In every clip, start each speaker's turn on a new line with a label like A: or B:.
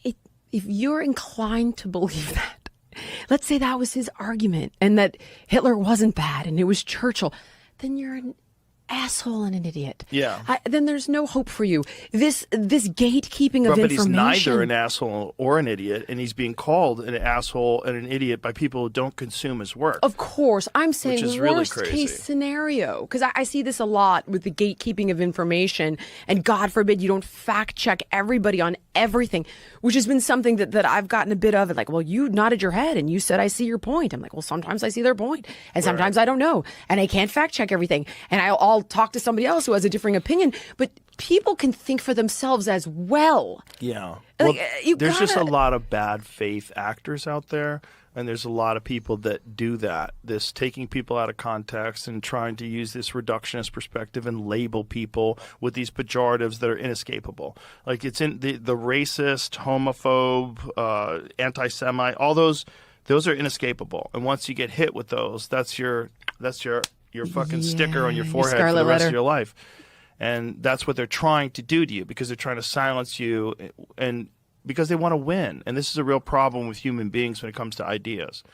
A: if you're inclined to believe that, let's say that was his argument and that Hitler wasn't bad and it was Churchill, then you're an asshole and an idiot.
B: Yeah.
A: Then there's no hope for you. This gatekeeping of
B: but
A: information.
B: He's neither an asshole or an idiot, and he's being called an asshole and an idiot by people who don't consume his work.
A: Of course. I'm saying
B: which is really
A: worst
B: crazy.
A: case scenario. Because I see this a lot with the gatekeeping of information, and God forbid you don't fact check everybody on everything, which has been something that I've gotten a bit of. Like, well, you nodded your head and you said, I see your point. I'm like, well, sometimes I see their point, and sometimes I don't know, and I can't fact check everything, and I'll talk to somebody else who has a differing opinion, but people can think for themselves as well.
B: Yeah.
A: Like,
B: well, there's just a lot of bad faith actors out there, and there's a lot of people that do that, this taking people out of context and trying to use this reductionist perspective and label people with these pejoratives that are inescapable. Like, it's in the racist, homophobe, anti-Semite, all those are inescapable. And once you get hit with those, that's your fucking sticker on your forehead for the rest of your life. And that's what they're trying to do to you, because they're trying to silence you, and because they want to win. And this is a real problem with human beings when it comes to ideas,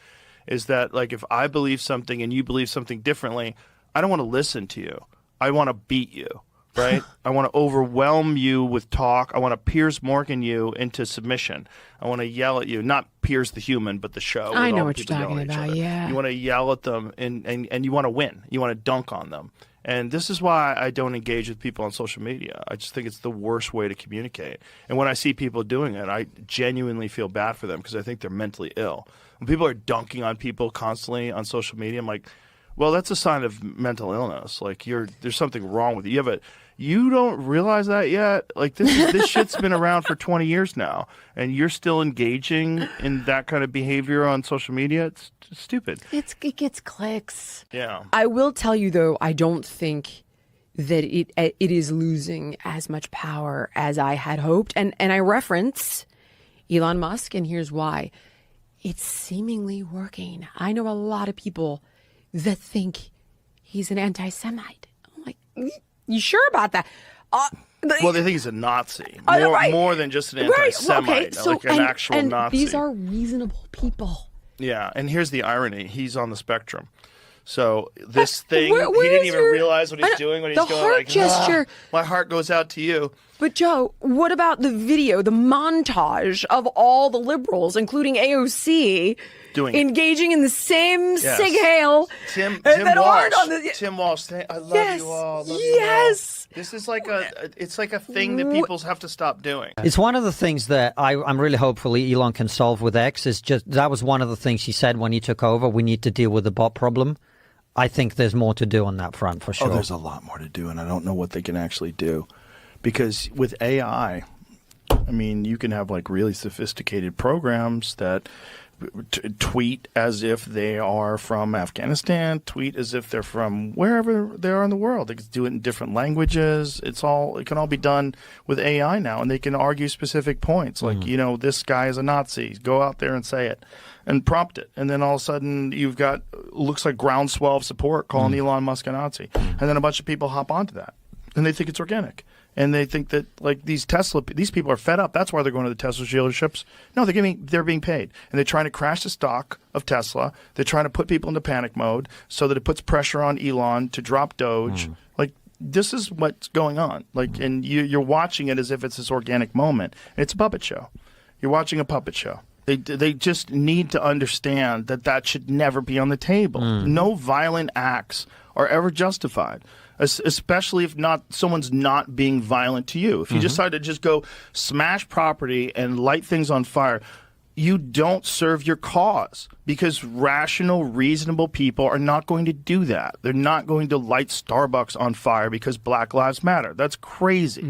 B: is that, like, if I believe something and you believe something differently, I don't want to listen to you. I want to beat you, right? I want to overwhelm you with talk. I want to Piers Morgan you into submission. I want to yell at you, not Piers the human, but the show.
A: I know what you're talking about, yeah.
B: You want to yell at them, and you want to win. You want to dunk on them. And this is why I don't engage with people on social media. I just think it's the worst way to communicate. And when I see people doing it, I genuinely feel bad for them, because I think they're mentally ill. When people are dunking on people constantly on social media, I'm like, well, that's a sign of mental illness. Like, there's something wrong with you. You don't realize that yet? Like, this shit's been around for 20 years now, and you're still engaging in that kind of behavior on social media? It's stupid.
A: It gets clicks.
B: Yeah.
A: I will tell you, though, I don't think that it is losing as much power as I had hoped. And I reference Elon Musk, and here's why. It's seemingly working. I know a lot of people that think he's an anti-Semite. I'm like, you sure about that?
B: Well, they think he's a Nazi. More than just an
A: Right.
B: anti-Semite,
A: Okay.
B: like an actual Nazi.
A: These are reasonable people.
B: Yeah, and here's the irony. He's on the spectrum. So this thing,
A: where
B: he didn't
A: is
B: even realize what he's doing when he's
A: the
B: going
A: heart
B: like,
A: gesture.
B: my heart goes out to you.
A: But Joe, what about the video, the montage of all the liberals, including AOC, engaging in the same sig hail?
B: Tim
A: Walsh.
B: Tim Walsh. I love you all.
A: Yes.
B: This is like it's like a thing that people have to stop doing.
C: It's one of the things that I'm really hopeful Elon can solve with X. Is just that was one of the things he said when he took over. We need to deal with the bot problem. I think there's more to do on that front for sure.
B: Oh, there's a lot more to do, and I don't know what they can actually do. Because with AI, I mean, you can have like really sophisticated programs that tweet as if they are from Afghanistan, tweet as if they're from wherever they are in the world. They can do it in different languages. It can all be done with AI now, and they can argue specific points. Like, this guy is a Nazi. Go out there and say it and prompt it. And then all of a sudden you've got, looks like groundswell of support calling Elon Musk a Nazi. And then a bunch of people hop onto that, and they think it's organic. And they think that, like, these people are fed up. That's why they're going to the Tesla dealerships. No, they're being paid. And they're trying to crash the stock of Tesla. They're trying to put people into panic mode so that it puts pressure on Elon to drop Doge. Like, this is what's going on. Like, and you're watching it as if it's this organic moment. And it's a puppet show. You're watching a puppet show. They just need to understand that should never be on the table. No violent acts are ever justified. Especially if someone's not being violent to you. If you decide to just go smash property and light things on fire, you don't serve your cause, because rational, reasonable people are not going to do that. They're not going to light Starbucks on fire because Black Lives Matter. That's crazy.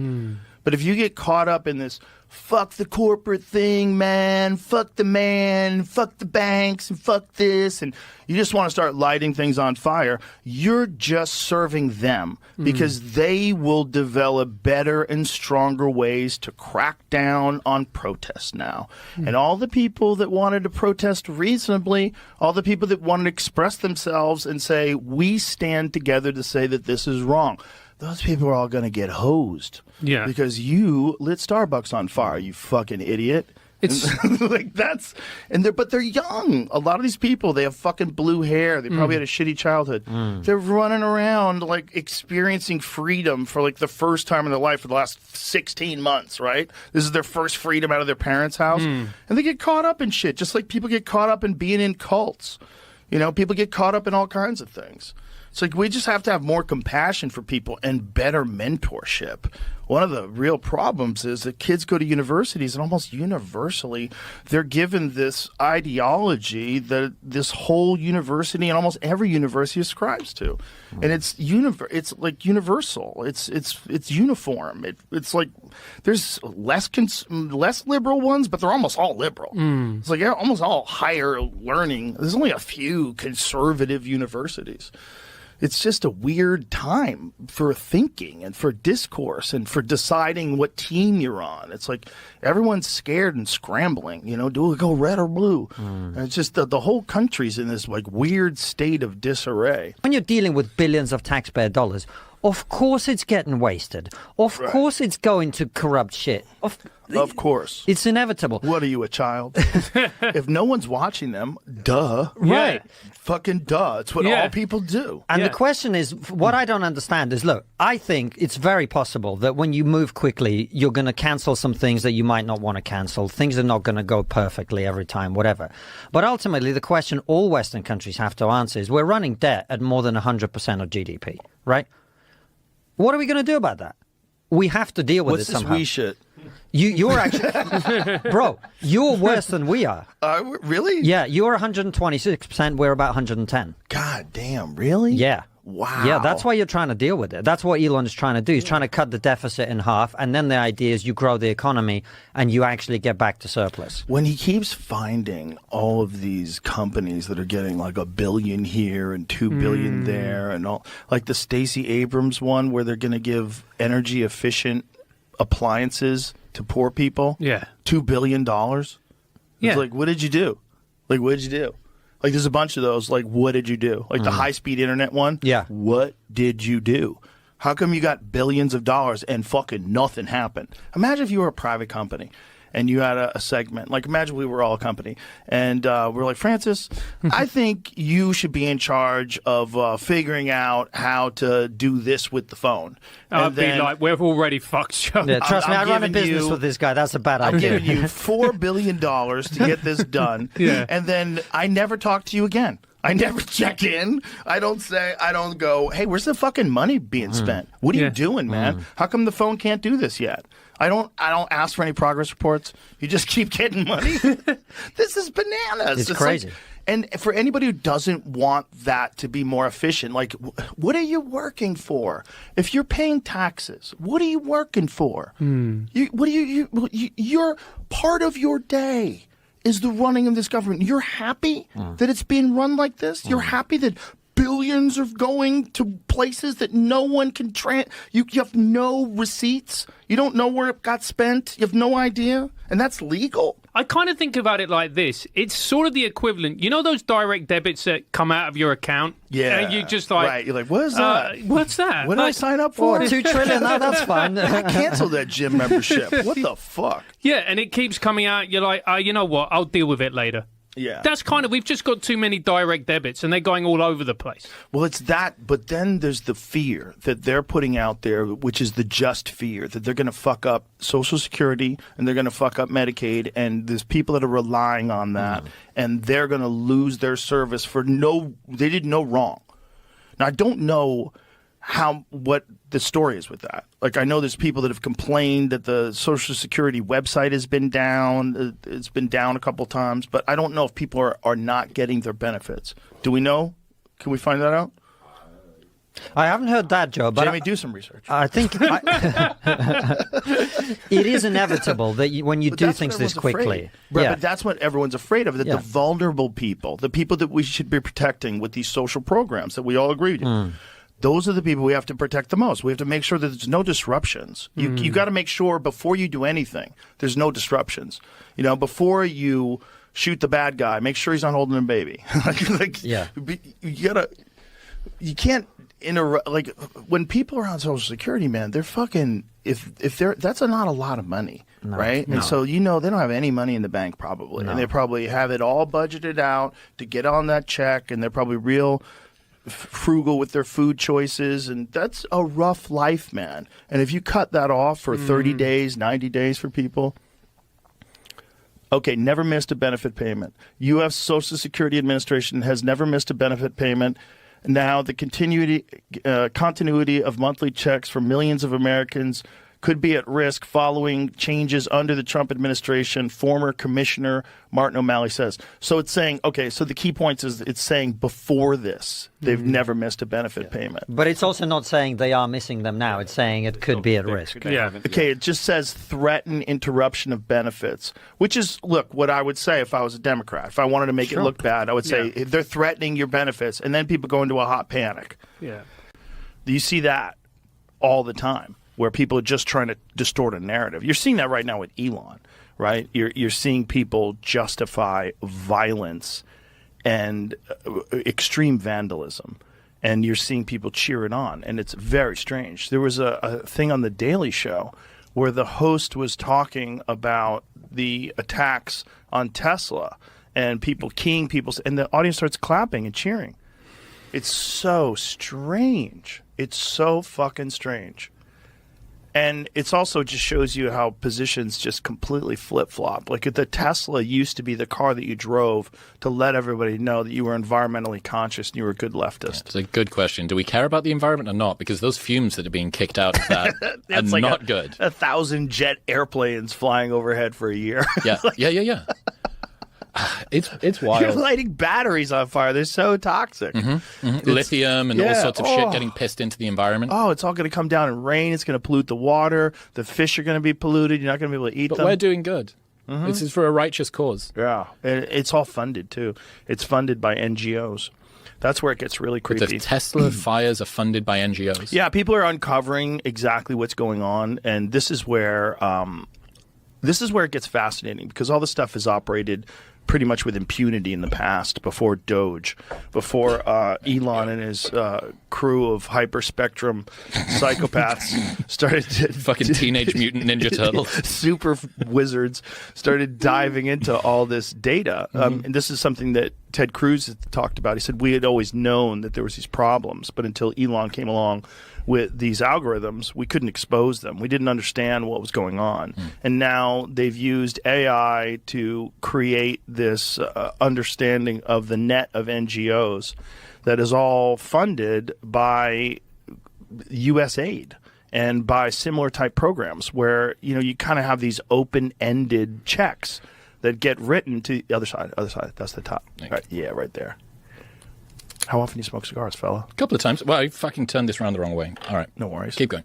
B: But if you get caught up in this, fuck the corporate thing, man, fuck the banks, and fuck this, and you just want to start lighting things on fire, you're just serving them, because they will develop better and stronger ways to crack down on protests now. And all the people that wanted to protest reasonably, all the people that wanted to express themselves and say, we stand together to say that this is wrong, those people are all going to get hosed.
D: Yeah.
B: Because you lit Starbucks on fire, you fucking idiot.
D: It's
B: like but they're young. A lot of these people, they have fucking blue hair. They probably had a shitty childhood. They're running around like experiencing freedom for like the first time in their life for the last 16 months, right? This is their first freedom out of their parents' house. And they get caught up in shit, just like people get caught up in being in cults. You know, people get caught up in all kinds of things. It's like we just have to have more compassion for people and better mentorship. One of the real problems is that kids go to universities and almost universally they're given this ideology that this whole university and almost every university ascribes to. And it's like universal. It's uniform. It's like there's less liberal ones, but they're almost all liberal. It's like almost all higher learning. There's only a few conservative universities. It's just a weird time for thinking and for discourse and for deciding what team you're on. It's like everyone's scared and scrambling, you know, do we go red or blue? And it's just the whole country's in this like weird state of disarray.
C: When you're dealing with billions of taxpayer dollars, of course it's getting wasted. Of course it's going to corrupt shit.
B: Of course.
C: It's inevitable.
B: What are you, a child? If no one's watching them, duh.
C: Right.
B: Fucking duh. It's what all people do.
C: And the question is, what I don't understand is, look, I think it's very possible that when you move quickly, you're going to cancel some things that you might not want to cancel. Things are not going to go perfectly every time, whatever. But ultimately, the question all Western countries have to answer is, we're running debt at more than 100% of GDP, right? What are we going to do about that? We have to deal with it somehow.
B: What's this we shit?
C: You're actually, bro, you're worse than we are.
B: Really?
C: Yeah, you're 126%. We're about 110.
B: God damn, really?
C: Yeah.
B: Wow.
C: Yeah, that's why you're trying to deal with it. That's what Elon is trying to do. He's trying to cut the deficit in half, and then the idea is you grow the economy and you actually get back to surplus.
B: When he keeps finding all of these companies that are getting like $1 billion here and $2 billion there, and all, like the Stacey Abrams one where they're going to give energy efficient appliances to poor people.
D: Yeah.
B: $2 billion. It's like, what did you do? Like, what did you do? Like, there's a bunch of those. Like, what did you do? Like the high-speed internet one.
C: Yeah.
B: What did you do? How come you got billions of dollars and fucking nothing happened? Imagine if you were a private company and you had a segment. Like, imagine we were all a company. And we're like, Francis, I think you should be in charge of figuring out how to do this with the phone.
D: I'd be like, we've already fucked you.
C: Yeah, trust me, I run a
B: giving
C: business
B: you-
C: with this guy. That's a bad
B: I'm
C: idea.
B: giving you $4 billion to get this done. And then I never talk to you again. I never check in. I don't go, hey, where's the fucking money being spent? What are you doing, man? How come the phone can't do this yet? I don't ask for any progress reports. You just keep getting money. This is bananas.
C: It's crazy.
B: Like, and for anybody who doesn't want that to be more efficient, like, what are you working for? If you're paying taxes, what are you working for? You're part of your day is the running of this government. You're happy that it's being run like this? You're happy that billions are going to places that no one can you have no receipts. You don't know where it got spent. You have no idea. And that's legal.
D: I kind of think about it like this. It's sort of the equivalent. You know those direct debits that come out of your account?
B: Yeah.
D: And you just like...
B: Right. You're like, what is that?
D: What's that?
B: What did I sign up for?
C: $2 trillion, that's fine.
B: I canceled that gym membership. What the fuck?
D: Yeah, and it keeps coming out. You're like, you know what? I'll deal with it later.
B: Yeah.
D: That's kind of, we've just got too many direct debits and they're going all over the place.
B: Well, it's that, but then there's the fear that they're putting out there, which is the just fear that they're going to fuck up Social Security and they're going to fuck up Medicaid, and there's people that are relying on that, and they're going to lose their service for they did no wrong. Now, I don't know what the story is with that. Like, I know there's people that have complained that the Social Security website has been down. It's been down a couple times, but I don't know if people are not getting their benefits. Do we know? Can we find that out?
C: I haven't heard that, Joe, but
B: Jamie, do some research.
C: I think it is inevitable that when you
B: But
C: do
B: that's
C: things
B: what
C: this
B: everyone's
C: quickly.
B: afraid. Right, but that's what everyone's afraid of, that the vulnerable people, the people that we should be protecting with these social programs that we all agree to. Those are the people we have to protect the most. We have to make sure that there's no disruptions. You got to make sure before you do anything, there's no disruptions. You know, before you shoot the bad guy, make sure he's not holding a baby. You can't like when people are on Social Security, man, they're fucking if they're that's not a lot of money, right? And so they don't have any money in the bank probably, and they probably have it all budgeted out to get on that check, and they're probably real frugal with their food choices, and that's a rough life, man. And if you cut that off for 30 days, 90 days for people. Okay, never missed a benefit payment. U.S. Social Security Administration has never missed a benefit payment. Now, the continuity of monthly checks for millions of Americans could be at risk following changes under the Trump administration, former Commissioner Martin O'Malley says. So it's saying, okay, so the key points is it's saying before this, they've never missed a benefit payment.
C: But it's also not saying they are missing them now. It's saying it could be at risk.
D: Yeah.
B: Okay, it just says threaten interruption of benefits, which is, look, what I would say if I was a Democrat. If I wanted to make it look bad, I would say they're threatening your benefits, and then people go into a hot panic.
D: Yeah.
B: You see that all the time, where people are just trying to distort a narrative. You're seeing that right now with Elon, right? You're seeing people justify violence and extreme vandalism, and you're seeing people cheer it on, and it's very strange. There was a thing on The Daily Show where the host was talking about the attacks on Tesla and people keying people, and the audience starts clapping and cheering. It's so strange. It's so fucking strange. And it's also just shows you how positions just completely flip-flop. Like the Tesla used to be the car that you drove to let everybody know that you were environmentally conscious and you were a good leftist.
E: It's a good question. Do we care about the environment or not? Because those fumes that are being kicked out of that are
B: like
E: not good.
B: 1,000 jet airplanes flying overhead for a year.
E: Yeah, yeah. It's
B: You're
E: wild.
B: lighting batteries on fire. They're so toxic.
E: Lithium and all sorts of shit getting pissed into the environment.
B: Oh, it's all going to come down in rain. It's going to pollute the water. The fish are going to be polluted. You're not going to be able to eat
E: But
B: them.
E: we're doing good. This is for a righteous cause.
B: Yeah. It's all funded, too. It's funded by NGOs. That's where it gets really
E: But
B: creepy.
E: the Tesla fires are funded by NGOs.
B: Yeah, people are uncovering exactly what's going on, and this is where it gets fascinating, because all this stuff is operated pretty much with impunity in the past, before Doge, before Elon and his crew of hyperspectrum psychopaths started to
E: Fucking Teenage Mutant Ninja Turtles.
B: super wizards started diving into all this data. And this is something that Ted Cruz talked about. He said, we had always known that there was these problems, but until Elon came along with these algorithms, we couldn't expose them. We didn't understand what was going on. And now they've used AI to create this understanding of the net of NGOs that is all funded by U.S. aid and by similar type programs where, you kind of have these open-ended checks that get written to the other side. That's the top. Right, yeah, right there. How often do you smoke cigars, fella?
E: A couple of times. Well, I fucking turned this around the wrong way. All right.
B: No worries.
E: Keep going.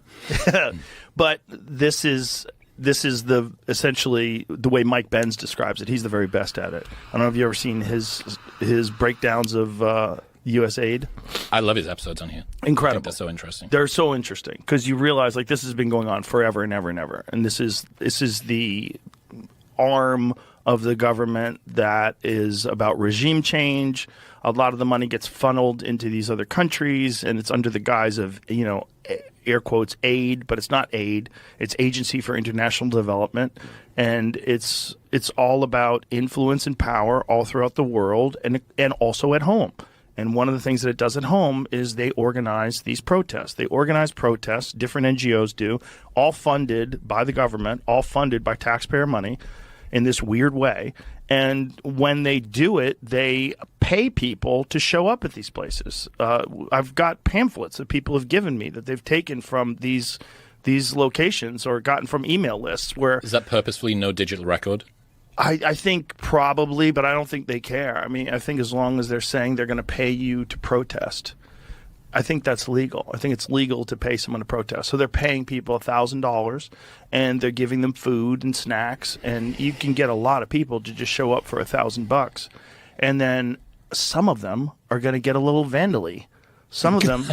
B: But this is the essentially the way Mike Benz describes it. He's the very best at it. I don't know if you've ever seen his breakdowns of U.S. aid.
E: I love his episodes on here.
B: Incredible.
E: I think they're so interesting.
B: They're so interesting because you realize like this has been going on forever and ever and ever, and this is the arm of the government that is about regime change. A lot of the money gets funneled into these other countries, and it's under the guise of, air quotes, aid, but it's not aid. It's Agency for International Development, and it's all about influence and power all throughout the world and also at home. And one of the things that it does at home is they organize these protests. They organize protests, different NGOs do, all funded by the government, all funded by taxpayer money in this weird way. And when they do it, they pay people to show up at these places. I've got pamphlets that people have given me that they've taken from these locations or gotten from email lists where...
E: Is that purposefully no digital record?
B: I think probably, but I don't think they care. I mean, I think as long as they're saying they're going to pay you to protest, I think that's legal. I think it's legal to pay someone to protest. So they're paying people $1,000 and they're giving them food and snacks, and you can get a lot of people to just show up for $1,000. And then some of them are going to get a little vandally. Some of them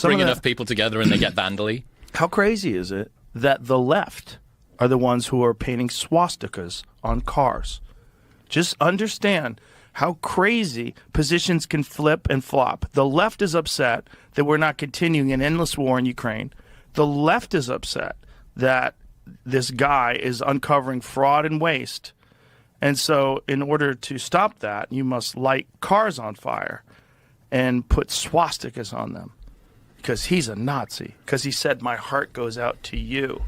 E: Bring enough people together and they get vandally.
B: How crazy is it that the left are the ones who are painting swastikas on cars? Just understand how crazy positions can flip and flop. The left is upset that we're not continuing an endless war in Ukraine. The left is upset that this guy is uncovering fraud and waste. And so in order to stop that, you must light cars on fire and put swastikas on them because he's a Nazi, because he said, my heart goes out to you.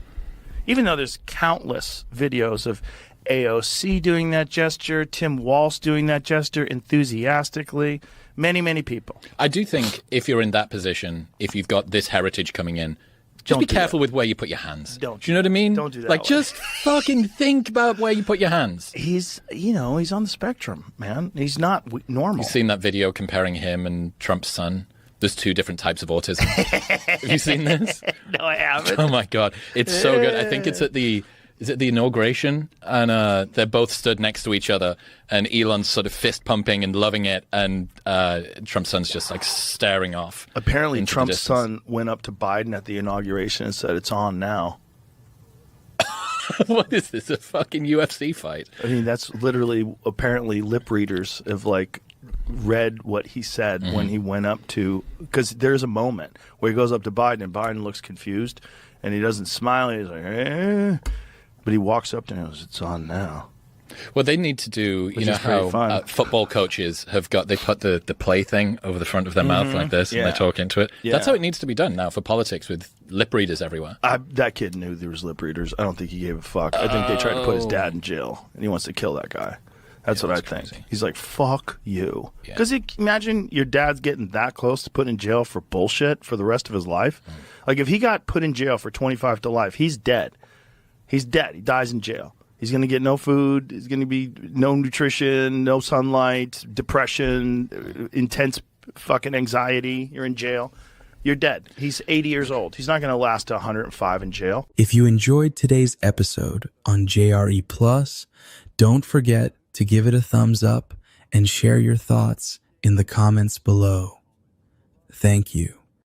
B: Even though there's countless videos of AOC doing that gesture, Tim Walsh doing that gesture enthusiastically, many people.
E: I do think if you're in that position, if you've got this heritage coming in, just
B: Don't
E: be
B: do
E: careful
B: that.
E: with where you put your hands.
B: Don't
E: do you know what I mean?
B: Don't do that
E: Like,
B: way.
E: just fucking think about where you put your hands.
B: He's on the spectrum, man. He's not normal.
E: You've seen that video comparing him and Trump's son? There's 2 different types of autism. Have you seen this?
B: No, I haven't.
E: Oh my God. It's so good. I think it's at the inauguration? And they're both stood next to each other and Elon's sort of fist pumping and loving it. And Trump's son's just like staring off.
B: Apparently,
E: into the
B: Trump's
E: distance.
B: son went up to Biden at the inauguration and said, it's on now.
E: What is this? A fucking UFC fight?
B: I mean, that's literally, apparently, lip readers have like read what he said when he went up to, because there's a moment where he goes up to Biden and Biden looks confused and he doesn't smile. He's like, eh. But he walks up to him and goes, it's on now.
E: Well, they need to do,
B: Which
E: you know
B: is pretty
E: how
B: fun.
E: football coaches they put the play thing over the front of their mouth like this and
B: Yeah.
E: they talk into it.
B: Yeah.
E: That's how it needs to be done now for politics with lip readers everywhere.
B: That kid knew there was lip readers. I don't think he gave a fuck. I think they tried to put his dad in jail and he wants to kill that guy. That's what I think.
E: crazy.
B: He's like, fuck you.
E: Yeah.
B: Because imagine your dad's getting that close to put in jail for bullshit for the rest of his life. Like, if he got put in jail for 25 to life, he's dead. He's dead. He dies in jail. He's going to get no food. There's going to be no nutrition, no sunlight, depression, intense fucking anxiety. You're in jail. You're dead. He's 80 years old. He's not going to last to 105 in jail.
F: If you enjoyed today's episode on JRE Plus, don't forget to give it a thumbs up and share your thoughts in the comments below. Thank you.